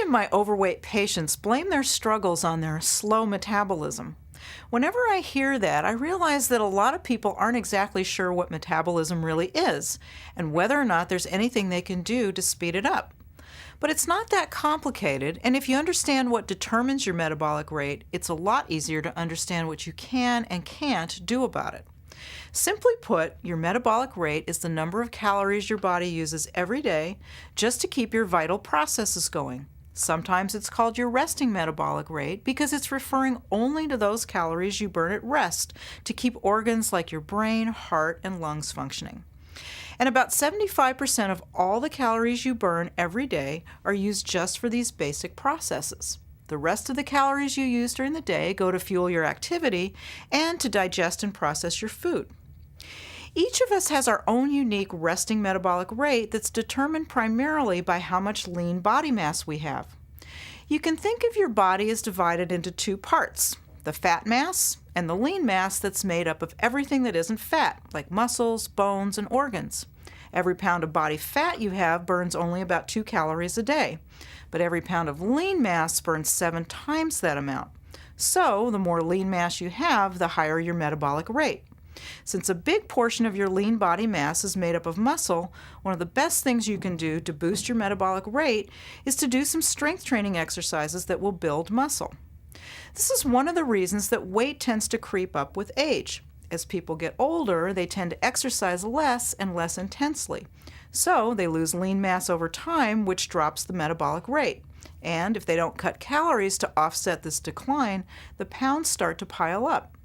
of my overweight patients blame their struggles on their slow metabolism. Whenever I hear that, I realize that a lot of people aren't exactly sure what metabolism really is and whether or not there's anything they can do to speed it up. But it's not that complicated, and if you understand what determines your metabolic rate, it's a lot easier to understand what you can and can't do about it. Simply put, your metabolic rate is the number of calories your body uses every day just to keep your vital processes going. Sometimes it's called your resting metabolic rate because it's referring only to those calories you burn at rest to keep organs like your brain, heart, and lungs functioning. And about 75% of all the calories you burn every day are used just for these basic processes. The rest of the calories you use during the day go to fuel your activity and to digest and process your food. Each of us has our own unique resting metabolic rate that's determined primarily by how much lean body mass we have. You can think of your body as divided into two parts, the fat mass and the lean mass that's made up of everything that isn't fat, like muscles, bones, and organs. Every pound of body fat you have burns only about 2 calories a day, but every pound of lean mass burns 7 times that amount. So, the more lean mass you have, the higher your metabolic rate. Since a big portion of your lean body mass is made up of muscle, one of the best things you can do to boost your metabolic rate is to do some strength training exercises that will build muscle. This is one of the reasons that weight tends to creep up with age. As people get older, they tend to exercise less and less intensely. So they lose lean mass over time, which drops the metabolic rate. And if they don't cut calories to offset this decline, the pounds start to pile up.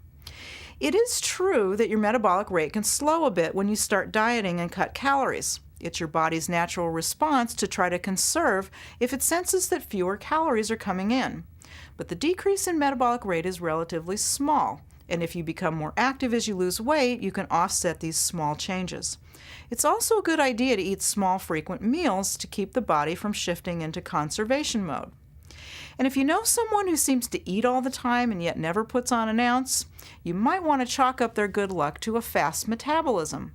It is true that your metabolic rate can slow a bit when you start dieting and cut calories. It's your body's natural response to try to conserve if it senses that fewer calories are coming in. But the decrease in metabolic rate is relatively small, and if you become more active as you lose weight, you can offset these small changes. It's also a good idea to eat small, frequent meals to keep the body from shifting into conservation mode. And if you know someone who seems to eat all the time and yet never puts on an ounce, you might want to chalk up their good luck to a fast metabolism.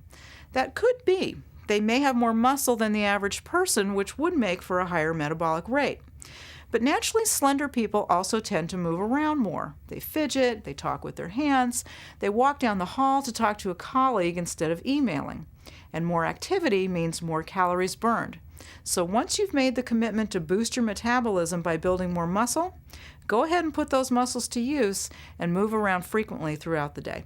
That could be. They may have more muscle than the average person, which would make for a higher metabolic rate. But naturally slender people also tend to move around more. They fidget, they talk with their hands, they walk down the hall to talk to a colleague instead of emailing. And more activity means more calories burned. So once you've made the commitment to boost your metabolism by building more muscle, go ahead and put those muscles to use and move around frequently throughout the day.